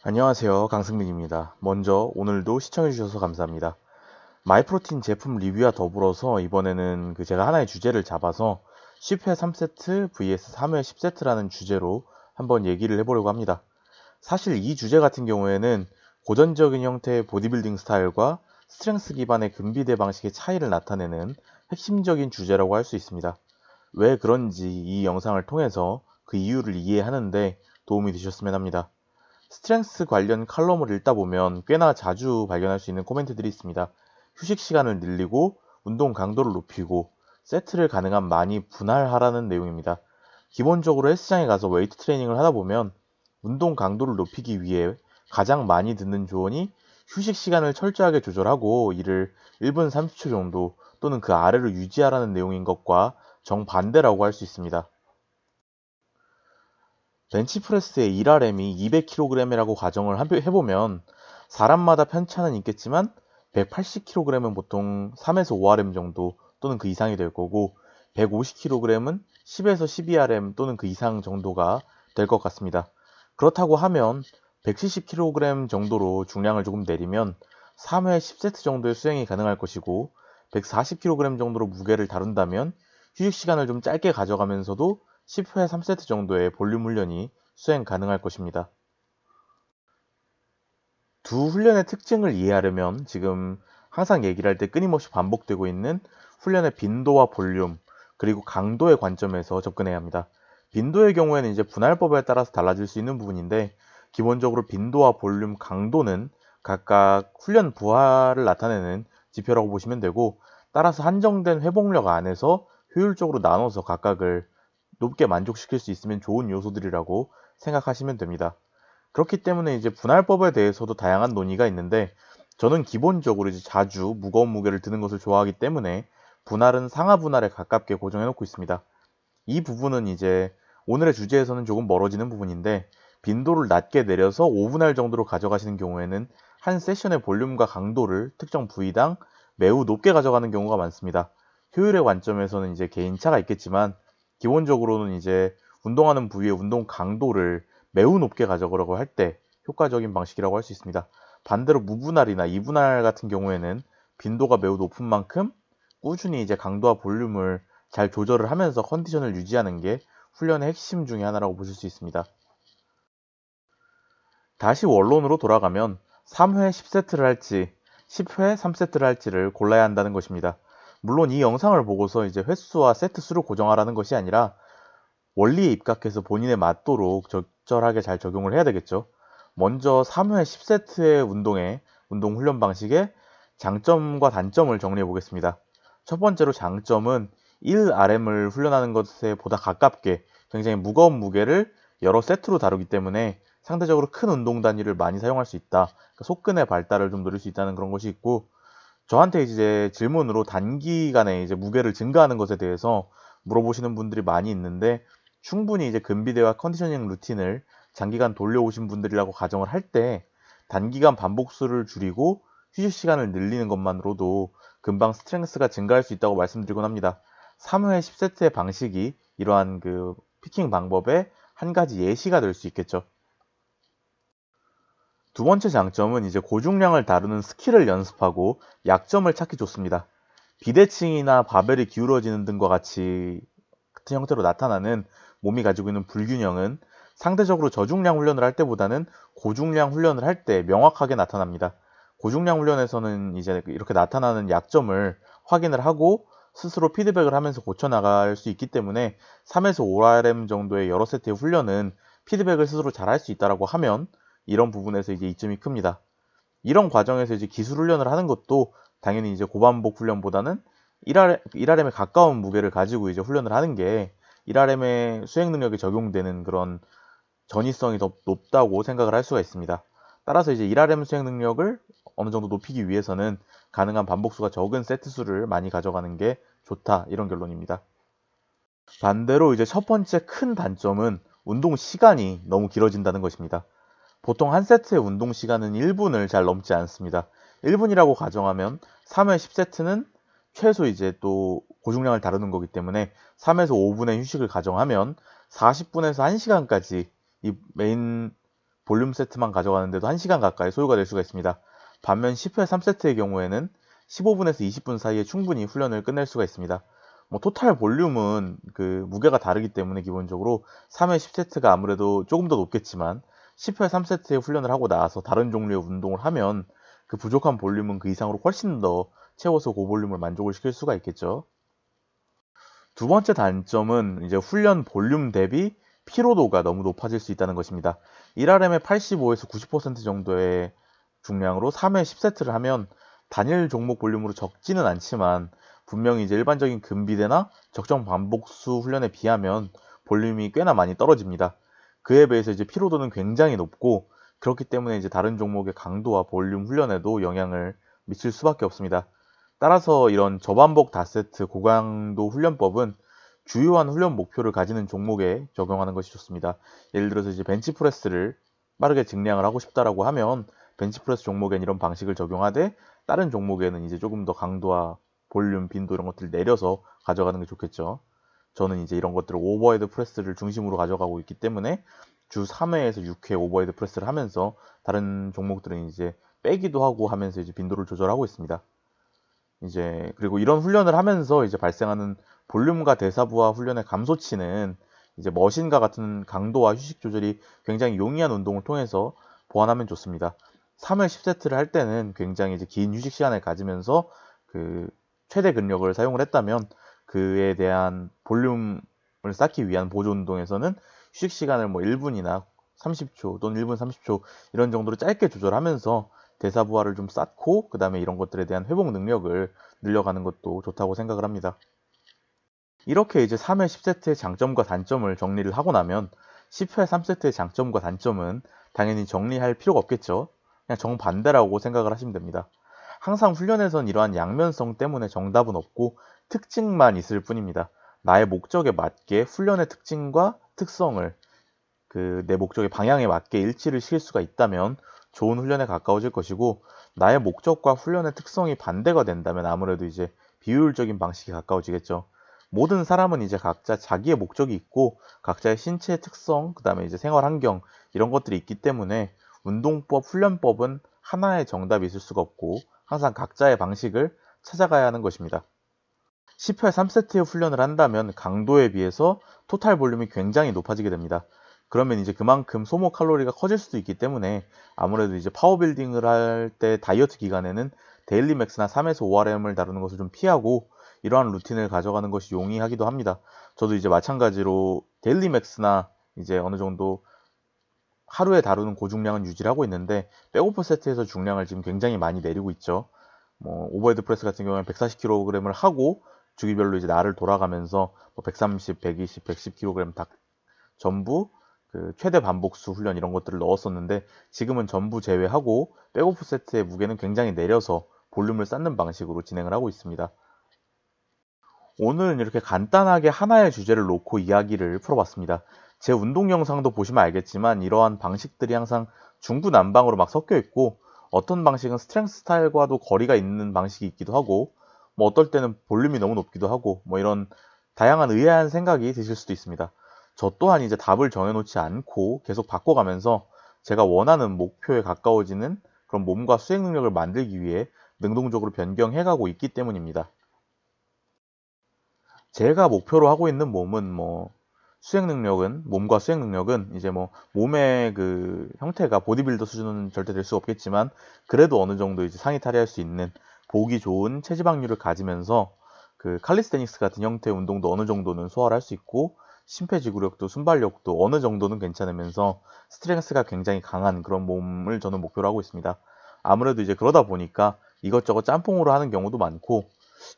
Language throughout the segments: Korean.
안녕하세요. 강승민입니다. 먼저 오늘도 시청해주셔서 감사합니다. 마이프로틴 제품 리뷰와 더불어서 이번에는 제가 하나의 주제를 잡아서 10회 3세트 vs 3회 10세트라는 주제로 한번 얘기를 해보려고 합니다. 사실 이 주제 같은 경우에는 고전적인 형태의 보디빌딩 스타일과 스트렝스 기반의 금비대 방식의 차이를 나타내는 핵심적인 주제라고 할 수 있습니다. 왜 그런지 이 영상을 통해서 그 이유를 이해하는데 도움이 되셨으면 합니다. 스트렝스 관련 칼럼을 읽다 보면 꽤나 자주 발견할 수 있는 코멘트들이 있습니다. 휴식 시간을 늘리고 운동 강도를 높이고 세트를 가능한 많이 분할하라는 내용입니다. 기본적으로 헬스장에 가서 웨이트 트레이닝을 하다 보면 운동 강도를 높이기 위해 가장 많이 듣는 조언이 휴식 시간을 철저하게 조절하고 이를 1분 30초 정도 또는 그 아래로 유지하라는 내용인 것과 정반대라고 할 수 있습니다. 벤치프레스의 1RM이 200kg이라고 가정을 해보면 사람마다 편차는 있겠지만 180kg은 보통 3에서 5RM 정도 또는 그 이상이 될 거고 150kg은 10에서 12RM 또는 그 이상 정도가 될 것 같습니다. 그렇다고 하면 170kg 정도로 중량을 조금 내리면 3회 10세트 정도의 수행이 가능할 것이고 140kg 정도로 무게를 다룬다면 휴식 시간을 좀 짧게 가져가면서도 10회 3세트 정도의 볼륨 훈련이 수행 가능할 것입니다. 두 훈련의 특징을 이해하려면 지금 항상 얘기를 할 때 끊임없이 반복되고 있는 훈련의 빈도와 볼륨, 그리고 강도의 관점에서 접근해야 합니다. 빈도의 경우에는 이제 분할법에 따라서 달라질 수 있는 부분인데, 기본적으로 빈도와 볼륨, 강도는 각각 훈련 부하를 나타내는 지표라고 보시면 되고, 따라서 한정된 회복력 안에서 효율적으로 나눠서 각각을 높게 만족시킬 수 있으면 좋은 요소들이라고 생각하시면 됩니다. 그렇기 때문에 이제 분할법에 대해서도 다양한 논의가 있는데 저는 기본적으로 이제 자주 무거운 무게를 드는 것을 좋아하기 때문에 분할은 상하 분할에 가깝게 고정해 놓고 있습니다. 이 부분은 이제 오늘의 주제에서는 조금 멀어지는 부분인데 빈도를 낮게 내려서 5분할 정도로 가져가시는 경우에는 한 세션의 볼륨과 강도를 특정 부위당 매우 높게 가져가는 경우가 많습니다. 효율의 관점에서는 이제 개인차가 있겠지만 기본적으로는 이제 운동하는 부위의 운동 강도를 매우 높게 가져가려고 할 때 효과적인 방식이라고 할 수 있습니다. 반대로 무분할이나 이분할 같은 경우에는 빈도가 매우 높은 만큼 꾸준히 이제 강도와 볼륨을 잘 조절을 하면서 컨디션을 유지하는 게 훈련의 핵심 중에 하나라고 보실 수 있습니다. 다시 원론으로 돌아가면 3회 10세트를 할지 10회 3세트를 할지를 골라야 한다는 것입니다. 물론 이 영상을 보고서 이제 횟수와 세트 수를 고정하라는 것이 아니라 원리에 입각해서 본인에 맞도록 적절하게 잘 적용을 해야 되겠죠. 먼저 3회 10세트의 운동 훈련 방식의 장점과 단점을 정리해 보겠습니다. 첫 번째로 장점은 1RM을 훈련하는 것에 보다 가깝게 굉장히 무거운 무게를 여러 세트로 다루기 때문에 상대적으로 큰 운동 단위를 많이 사용할 수 있다. 그러니까 속근의 발달을 좀 노릴 수 있다는 그런 것이 있고, 저한테 이제 질문으로 단기간에 이제 무게를 증가하는 것에 대해서 물어보시는 분들이 많이 있는데, 충분히 이제 근비대와 컨디셔닝 루틴을 장기간 돌려오신 분들이라고 가정을 할 때 단기간 반복수를 줄이고 휴식 시간을 늘리는 것만으로도 금방 스트렝스가 증가할 수 있다고 말씀드리곤 합니다. 3회 10세트의 방식이 이러한 피킹 방법의 한 가지 예시가 될 수 있겠죠. 두 번째 장점은 이제 고중량을 다루는 스킬을 연습하고 약점을 찾기 좋습니다. 비대칭이나 바벨이 기울어지는 등과 같은 형태로 나타나는 몸이 가지고 있는 불균형은 상대적으로 저중량 훈련을 할 때보다는 고중량 훈련을 할 때 명확하게 나타납니다. 고중량 훈련에서는 이제 이렇게 나타나는 약점을 확인을 하고 스스로 피드백을 하면서 고쳐나갈 수 있기 때문에 3에서 5RM 정도의 여러 세트의 훈련은 피드백을 스스로 잘 할 수 있다고 하면 이런 부분에서 이제 이점이 큽니다. 이런 과정에서 이제 기술 훈련을 하는 것도 당연히 이제 고반복 훈련보다는 1RM에 가까운 무게를 가지고 이제 훈련을 하는 게 1RM의 수행 능력에 적용되는 그런 전이성이 더 높다고 생각을 할 수가 있습니다. 따라서 이제 1RM 수행 능력을 어느 정도 높이기 위해서는 가능한 반복수가 적은 세트 수를 많이 가져가는 게 좋다, 이런 결론입니다. 반대로 이제 첫 번째 큰 단점은 운동 시간이 너무 길어진다는 것입니다. 보통 한 세트의 운동 시간은 1분을 잘 넘지 않습니다. 1분이라고 가정하면 3회 10세트는 최소 이제 또 고중량을 다루는 거기 때문에 3에서 5분의 휴식을 가정하면 40분에서 1시간까지 이 메인 볼륨 세트만 가져가는데도 1시간 가까이 소요가 될 수가 있습니다. 반면 10회 3세트의 경우에는 15분에서 20분 사이에 충분히 훈련을 끝낼 수가 있습니다. 토탈 볼륨은 그 무게가 다르기 때문에 기본적으로 3회 10세트가 아무래도 조금 더 높겠지만 10회 3세트의 훈련을 하고 나서 다른 종류의 운동을 하면 그 부족한 볼륨은 그 이상으로 훨씬 더 채워서 고볼륨을 만족을 시킬 수가 있겠죠. 두 번째 단점은 이제 훈련 볼륨 대비 피로도가 너무 높아질 수 있다는 것입니다. 1RM의 85에서 90% 정도의 중량으로 3회 10세트를 하면 단일 종목 볼륨으로 적지는 않지만 분명히 이제 일반적인 근비대나 적정 반복수 훈련에 비하면 볼륨이 꽤나 많이 떨어집니다. 그에 비해서 이제 피로도는 굉장히 높고 그렇기 때문에 이제 다른 종목의 강도와 볼륨 훈련에도 영향을 미칠 수밖에 없습니다. 따라서 이런 저반복 다세트 고강도 훈련법은 주요한 훈련 목표를 가지는 종목에 적용하는 것이 좋습니다. 예를 들어서 이제 벤치프레스를 빠르게 증량을 하고 싶다라고 하면 벤치프레스 종목엔 이런 방식을 적용하되 다른 종목에는 이제 조금 더 강도와 볼륨, 빈도 이런 것들을 내려서 가져가는 게 좋겠죠. 저는 이제 이런 것들을 오버헤드 프레스를 중심으로 가져가고 있기 때문에 주 3회에서 6회 오버헤드 프레스를 하면서 다른 종목들은 이제 빼기도 하고 하면서 이제 빈도를 조절하고 있습니다. 이제 그리고 이런 훈련을 하면서 이제 발생하는 볼륨과 대사부하 훈련의 감소치는 이제 머신과 같은 강도와 휴식 조절이 굉장히 용이한 운동을 통해서 보완하면 좋습니다. 3회 10세트를 할 때는 굉장히 이제 긴 휴식 시간을 가지면서 그 최대 근력을 사용을 했다면 그에 대한 볼륨을 쌓기 위한 보조 운동에서는 휴식 시간을 1분이나 30초 또는 1분 30초 이런 정도로 짧게 조절하면서 대사부하를 좀 쌓고 그 다음에 이런 것들에 대한 회복 능력을 늘려가는 것도 좋다고 생각을 합니다. 이렇게 이제 3회 10세트의 장점과 단점을 정리를 하고 나면 10회 3세트의 장점과 단점은 당연히 정리할 필요가 없겠죠. 그냥 정반대라고 생각을 하시면 됩니다. 항상 훈련에선 이러한 양면성 때문에 정답은 없고 특징만 있을 뿐입니다. 나의 목적에 맞게 훈련의 특징과 특성을 내 목적의 방향에 맞게 일치를 시킬 수가 있다면 좋은 훈련에 가까워질 것이고 나의 목적과 훈련의 특성이 반대가 된다면 아무래도 이제 비효율적인 방식에 가까워지겠죠. 모든 사람은 이제 각자 자기의 목적이 있고 각자의 신체 특성, 그 다음에 이제 생활 환경 이런 것들이 있기 때문에 운동법, 훈련법은 하나의 정답이 있을 수가 없고 항상 각자의 방식을 찾아가야 하는 것입니다. 10회 3세트의 훈련을 한다면 강도에 비해서 토탈 볼륨이 굉장히 높아지게 됩니다. 그러면 이제 그만큼 소모 칼로리가 커질 수도 있기 때문에 아무래도 이제 파워빌딩을 할 때 다이어트 기간에는 데일리 맥스나 3에서 5RM을 다루는 것을 좀 피하고 이러한 루틴을 가져가는 것이 용이하기도 합니다. 저도 이제 마찬가지로 데일리 맥스나 이제 어느 정도 하루에 다루는 고중량은 유지를 하고 있는데 백오프 세트에서 중량을 지금 굉장히 많이 내리고 있죠. 오버헤드 프레스 같은 경우는 140kg을 하고 주기별로 이제 날을 돌아가면서 130, 120, 110kg 다 전부 그 최대 반복수 훈련 이런 것들을 넣었었는데 지금은 전부 제외하고 백오프 세트의 무게는 굉장히 내려서 볼륨을 쌓는 방식으로 진행을 하고 있습니다. 오늘은 이렇게 간단하게 하나의 주제를 놓고 이야기를 풀어봤습니다. 제 운동 영상도 보시면 알겠지만 이러한 방식들이 항상 중구난방으로 막 섞여 있고 어떤 방식은 스트렝스 스타일과도 거리가 있는 방식이 있기도 하고 어떨 때는 볼륨이 너무 높기도 하고 이런 다양한 의아한 생각이 드실 수도 있습니다. 저 또한 이제 답을 정해놓지 않고 계속 바꿔가면서 제가 원하는 목표에 가까워지는 그런 몸과 수행 능력을 만들기 위해 능동적으로 변경해가고 있기 때문입니다. 제가 목표로 하고 있는 몸은 몸과 수행 능력은 이제 몸의 그 형태가 보디빌더 수준은 절대 될 수 없겠지만 그래도 어느 정도 이제 상의 탈의할 수 있는 보기 좋은 체지방률을 가지면서 그 칼리스테닉스 같은 형태의 운동도 어느 정도는 소화를 할 수 있고 심폐지구력도 순발력도 어느 정도는 괜찮으면서 스트렝스가 굉장히 강한 그런 몸을 저는 목표로 하고 있습니다. 아무래도 이제 그러다 보니까 이것저것 짬뽕으로 하는 경우도 많고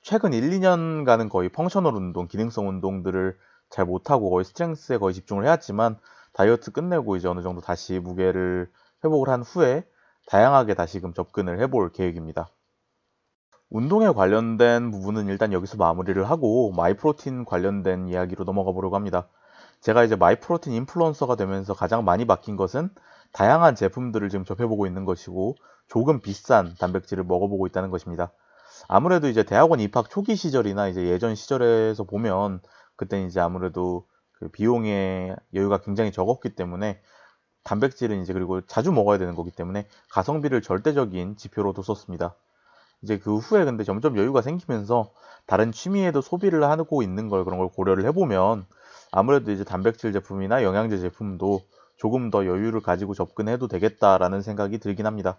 최근 1, 2년간은 거의 펑셔널 운동, 기능성 운동들을 잘 못하고 거의 스트렝스에 거의 집중을 해왔지만 다이어트 끝내고 이제 어느 정도 다시 무게를 회복을 한 후에 다양하게 다시금 접근을 해볼 계획입니다. 운동에 관련된 부분은 일단 여기서 마무리를 하고 마이프로틴 관련된 이야기로 넘어가 보려고 합니다. 제가 이제 마이프로틴 인플루언서가 되면서 가장 많이 바뀐 것은 다양한 제품들을 지금 접해보고 있는 것이고 조금 비싼 단백질을 먹어보고 있다는 것입니다. 아무래도 이제 대학원 입학 초기 시절이나 이제 예전 시절에서 보면 그때 이제 아무래도 그 비용의 여유가 굉장히 적었기 때문에 단백질은 이제 그리고 자주 먹어야 되는 거기 때문에 가성비를 절대적인 지표로 뒀었습니다. 이제 그 후에 근데 점점 여유가 생기면서 다른 취미에도 소비를 하고 있는 걸 그런 걸 고려를 해보면 아무래도 이제 단백질 제품이나 영양제 제품도 조금 더 여유를 가지고 접근해도 되겠다라는 생각이 들긴 합니다.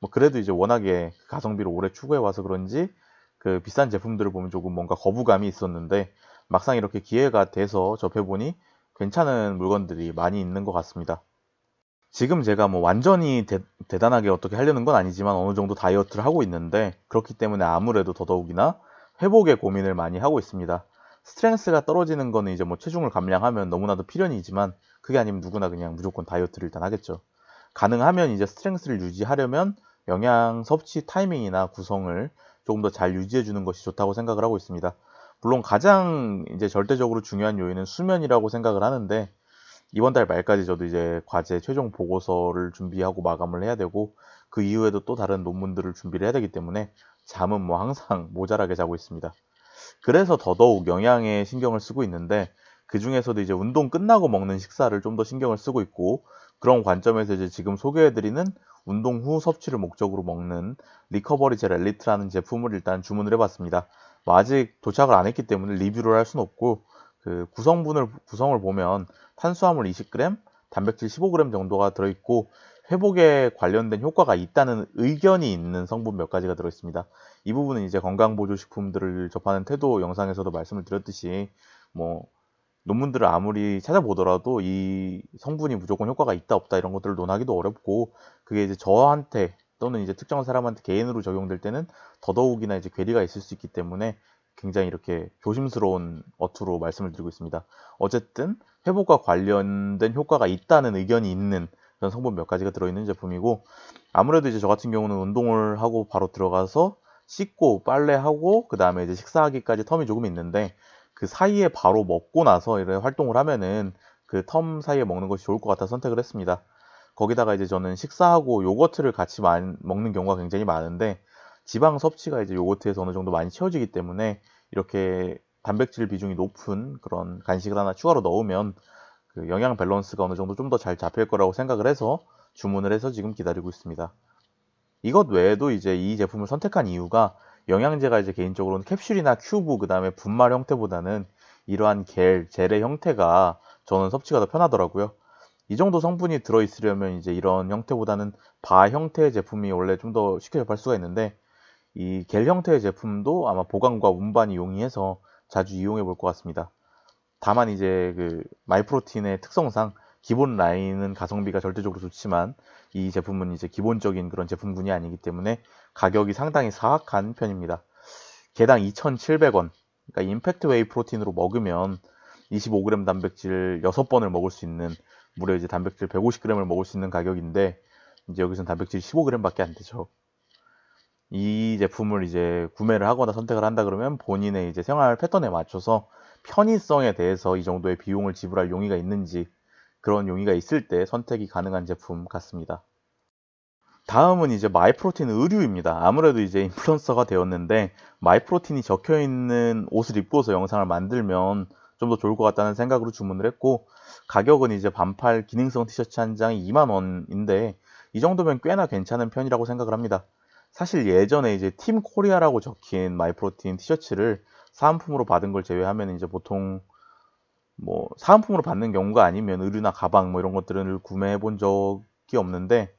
뭐 그래도 이제 워낙에 가성비를 오래 추구해 와서 그런지 그 비싼 제품들을 보면 조금 뭔가 거부감이 있었는데 막상 이렇게 기회가 돼서 접해보니 괜찮은 물건들이 많이 있는 것 같습니다. 지금 제가 뭐 완전히 대단하게 어떻게 하려는 건 아니지만 어느 정도 다이어트를 하고 있는데 그렇기 때문에 아무래도 더더욱이나 회복에 고민을 많이 하고 있습니다. 스트렝스가 떨어지는 거는 이제 뭐 체중을 감량하면 너무나도 필연이지만 그게 아니면 누구나 그냥 무조건 다이어트를 일단 하겠죠. 가능하면 이제 스트렝스를 유지하려면 영양 섭취 타이밍이나 구성을 조금 더 잘 유지해 주는 것이 좋다고 생각을 하고 있습니다. 물론 가장 이제 절대적으로 중요한 요인은 수면이라고 생각을 하는데 이번 달 말까지 저도 이제 과제 최종 보고서를 준비하고 마감을 해야 되고 그 이후에도 또 다른 논문들을 준비를 해야 되기 때문에 잠은 뭐 항상 모자라게 자고 있습니다. 그래서 더더욱 영양에 신경을 쓰고 있는데 그 중에서도 이제 운동 끝나고 먹는 식사를 좀 더 신경을 쓰고 있고 그런 관점에서 이제 지금 소개해드리는 운동 후 섭취를 목적으로 먹는 리커버리 젤 엘리트라는 제품을 일단 주문을 해봤습니다. 뭐 아직 도착을 안 했기 때문에 리뷰를 할 수는 없고 그 구성을 보면 탄수화물 20g, 단백질 15g 정도가 들어있고 회복에 관련된 효과가 있다는 의견이 있는 성분 몇 가지가 들어있습니다. 이 부분은 이제 건강보조식품들을 접하는 태도 영상에서도 말씀을 드렸듯이 뭐 논문들을 아무리 찾아보더라도 이 성분이 무조건 효과가 있다 없다 이런 것들을 논하기도 어렵고 그게 이제 저한테 또는 이제 특정한 사람한테 개인으로 적용될 때는 더더욱이나 이제 괴리가 있을 수 있기 때문에 굉장히 이렇게 조심스러운 어투로 말씀을 드리고 있습니다. 어쨌든 회복과 관련된 효과가 있다는 의견이 있는 그런 성분 몇 가지가 들어있는 제품이고 아무래도 이제 저 같은 경우는 운동을 하고 바로 들어가서 씻고 빨래하고 그 다음에 이제 식사하기까지 텀이 조금 있는데 그 사이에 바로 먹고 나서 이런 활동을 하면은 그 텀 사이에 먹는 것이 좋을 것 같아 선택을 했습니다. 거기다가 이제 저는 식사하고 요거트를 같이 먹는 경우가 굉장히 많은데 지방 섭취가 이제 요거트에서 어느 정도 많이 채워지기 때문에 이렇게 단백질 비중이 높은 그런 간식을 하나 추가로 넣으면 그 영양 밸런스가 어느 정도 좀 더 잘 잡힐 거라고 생각을 해서 주문을 해서 지금 기다리고 있습니다. 이것 외에도 이제 이 제품을 선택한 이유가 영양제가 이제 개인적으로는 캡슐이나 큐브 그 다음에 분말 형태보다는 이러한 젤의 형태가 저는 섭취가 더 편하더라고요. 이 정도 성분이 들어있으려면 이제 이런 형태보다는 바 형태의 제품이 원래 좀 더 쉽게 접할 수가 있는데 이 겔 형태의 제품도 아마 보관과 운반이 용이해서 자주 이용해 볼 것 같습니다. 다만 이제 그 마이프로틴의 특성상 기본 라인은 가성비가 절대적으로 좋지만 이 제품은 이제 기본적인 그런 제품군이 아니기 때문에 가격이 상당히 사악한 편입니다. 개당 2,700원. 그러니까 임팩트 웨이 프로틴으로 먹으면 25g 단백질 6번을 먹을 수 있는 무려 이제 단백질 150g을 먹을 수 있는 가격인데 이제 여기서는 단백질 15g밖에 안 되죠. 이 제품을 이제 구매를 하거나 선택을 한다 그러면 본인의 이제 생활 패턴에 맞춰서 편의성에 대해서 이 정도의 비용을 지불할 용의가 있는지 그런 용의가 있을 때 선택이 가능한 제품 같습니다. 다음은 이제 마이프로틴 의류입니다. 아무래도 이제 인플루언서가 되었는데 마이프로틴이 적혀 있는 옷을 입고서 영상을 만들면 좀 더 좋을 것 같다는 생각으로 주문을 했고 가격은 이제 반팔 기능성 티셔츠 한 장이 2만 원인데 이 정도면 꽤나 괜찮은 편이라고 생각을 합니다. 사실 예전에 이제 팀 코리아라고 적힌 마이프로틴 티셔츠를 사은품으로 받은 걸 제외하면 이제 보통 뭐 사은품으로 받는 경우가 아니면 의류나 가방 뭐 이런 것들을 구매해 본 적이 없는데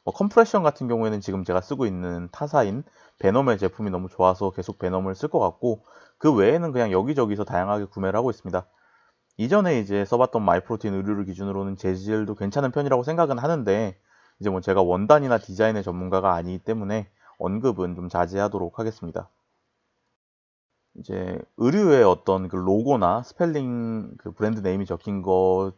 컴프레션 같은 경우에는 지금 제가 쓰고 있는 타사인 베놈의 제품이 너무 좋아서 계속 베놈을 쓸 것 같고 그 외에는 그냥 여기저기서 다양하게 구매를 하고 있습니다. 이전에 이제 써봤던 마이프로틴 의류를 기준으로는 재질도 괜찮은 편이라고 생각은 하는데 이제 뭐 제가 원단이나 디자인의 전문가가 아니기 때문에 언급은 좀 자제하도록 하겠습니다. 이제 의류에 어떤 그 로고나 스펠링 그 브랜드 네임이 적힌 거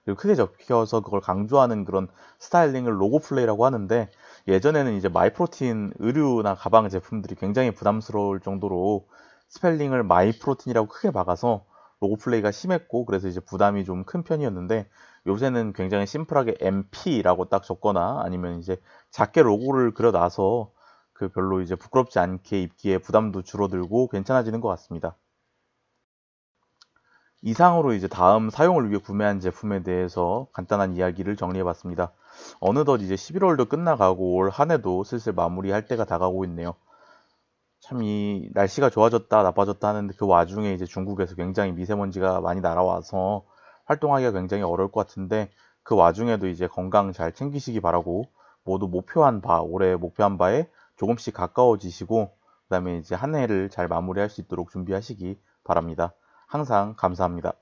그리고 크게 적혀서 그걸 강조하는 그런 스타일링을 로고 플레이라고 하는데 예전에는 이제 마이프로틴 의류나 가방 제품들이 굉장히 부담스러울 정도로 스펠링을 마이프로틴이라고 크게 박아서 로고 플레이가 심했고 그래서 이제 부담이 좀 큰 편이었는데 요새는 굉장히 심플하게 MP라고 딱 적거나 아니면 이제 작게 로고를 그려놔서 그 별로 이제 부끄럽지 않게 입기에 부담도 줄어들고 괜찮아지는 것 같습니다. 이상으로 이제 다음 사용을 위해 구매한 제품에 대해서 간단한 이야기를 정리해봤습니다. 어느덧 이제 11월도 끝나가고 올 한 해도 슬슬 마무리할 때가 다가오고 있네요. 참 이 날씨가 좋아졌다 나빠졌다 하는데 그 와중에 이제 중국에서 굉장히 미세먼지가 많이 날아와서 활동하기가 굉장히 어려울 것 같은데 그 와중에도 이제 건강 잘 챙기시기 바라고 모두 올해 목표한 바에 조금씩 가까워지시고 그다음에 이제 한 해를 잘 마무리할 수 있도록 준비하시기 바랍니다. 항상 감사합니다.